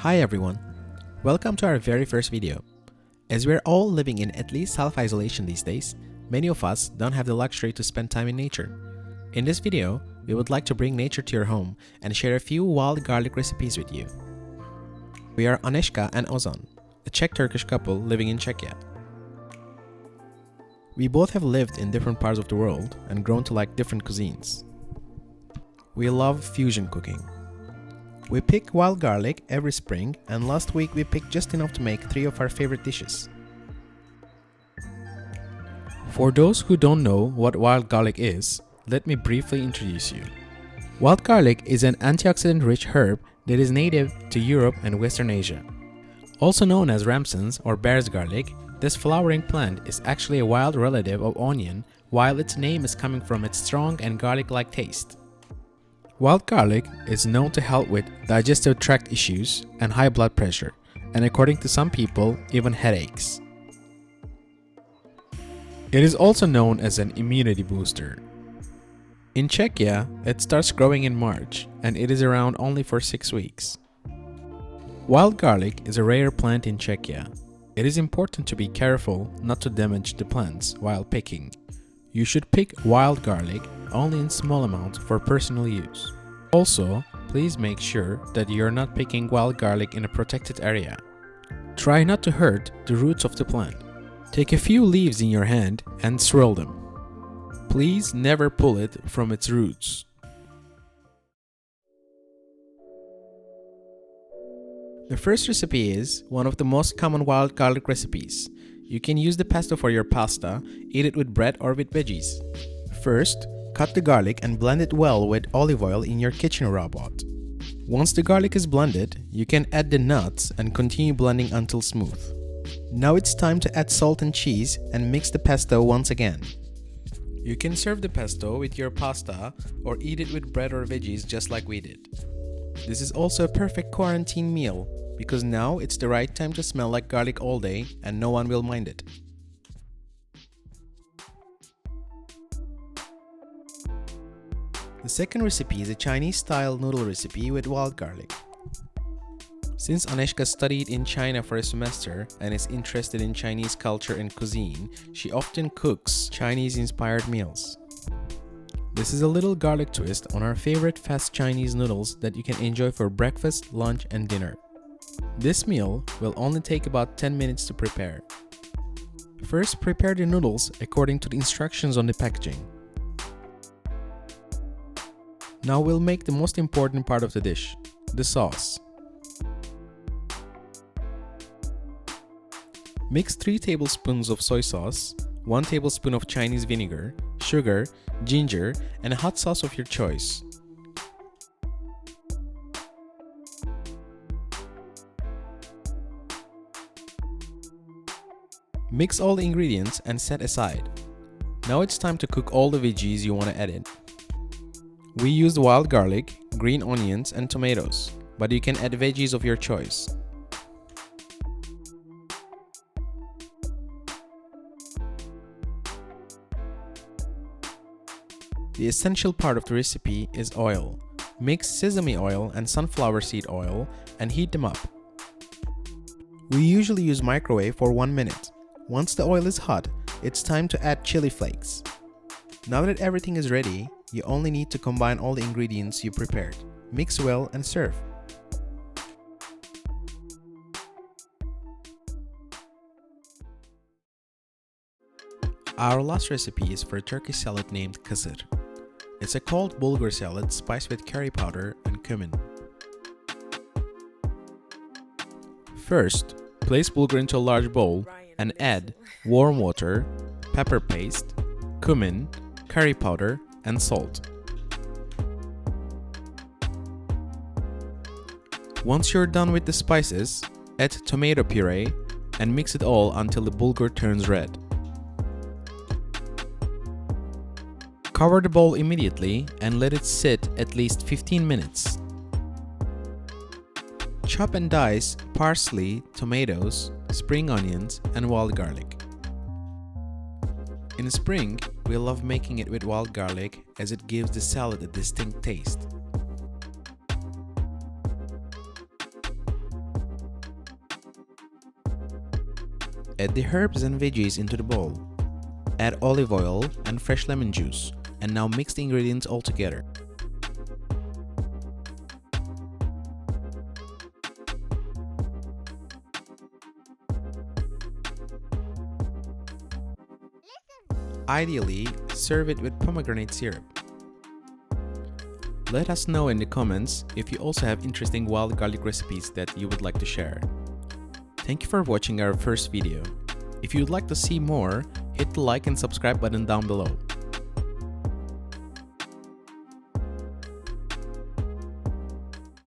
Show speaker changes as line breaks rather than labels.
Hi everyone, welcome to our very first video. As we're all living in at least self-isolation these days, many of us don't have the luxury to spend time in nature. In this video, we would like to bring nature to your home and share a few wild garlic recipes with you. We are Anežka and Ozan, a Czech-Turkish couple living in Czechia. We both have lived in different parts of the world and grown to like different cuisines. We love fusion cooking. We pick wild garlic every spring, and last week we picked just enough to make 3 of our favorite dishes. For those who don't know what wild garlic is, let me briefly introduce you. Wild garlic is an antioxidant-rich herb that is native to Europe and Western Asia. Also known as ramsons or bear's garlic, this flowering plant is actually a wild relative of onion, while its name is coming from its strong and garlic-like taste. Wild garlic is known to help with digestive tract issues and high blood pressure, and according to some people, even headaches. It is also known as an immunity booster. In Czechia, it starts growing in March, and it is around only for 6 weeks. Wild garlic is a rare plant in Czechia. It is important to be careful not to damage the plants while picking. You should pick wild garlic only in small amounts for personal use. Also, please make sure that you are not picking wild garlic in a protected area. Try not to hurt the roots of the plant. Take a few leaves in your hand and swirl them. Please never pull it from its roots. The first recipe is one of the most common wild garlic recipes. You can use the pesto for your pasta, eat it with bread or with veggies. First, cut the garlic and blend it well with olive oil in your kitchen robot. Once the garlic is blended, you can add the nuts and continue blending until smooth. Now it's time to add salt and cheese and mix the pesto once again. You can serve the pesto with your pasta or eat it with bread or veggies just like we did. This is also a perfect quarantine meal because now it's the right time to smell like garlic all day and no one will mind it. The second recipe is a Chinese-style noodle recipe with wild garlic. Since Anežka studied in China for a semester and is interested in Chinese culture and cuisine, she often cooks Chinese-inspired meals. This is a little garlic twist on our favorite fast Chinese noodles that you can enjoy for breakfast, lunch, and dinner. This meal will only take about 10 minutes to prepare. First, prepare the noodles according to the instructions on the packaging. Now we'll make the most important part of the dish, the sauce. Mix 3 tablespoons of soy sauce, 1 tablespoon of Chinese vinegar, sugar, ginger, and a hot sauce of your choice. Mix all the ingredients and set aside. Now it's time to cook all the veggies you want to add in. We used wild garlic, green onions, and tomatoes, but you can add veggies of your choice. The essential part of the recipe is oil. Mix sesame oil and sunflower seed oil and heat them up. We usually use microwave for 1 minute. Once the oil is hot, it's time to add chili flakes. Now that everything is ready, you only need to combine all the ingredients you prepared. Mix well and serve. Our last recipe is for a Turkish salad named kısır. It's a cold bulgur salad spiced with curry powder and cumin. First, place bulgur into a large bowl and add warm water, pepper paste, cumin, curry powder, and salt. Once you're done with the spices, add tomato puree and mix it all until the bulgur turns red. Cover the bowl immediately and let it sit at least 15 minutes. Chop and dice parsley, tomatoes, spring onions, and wild garlic. In spring, we love making it with wild garlic as it gives the salad a distinct taste. Add the herbs and veggies into the bowl. Add olive oil and fresh lemon juice, and now mix the ingredients all together. Ideally, serve it with pomegranate syrup. Let us know in the comments if you also have interesting wild garlic recipes that you would like to share. Thank you for watching our first video. If you would like to see more, hit the like and subscribe button down below.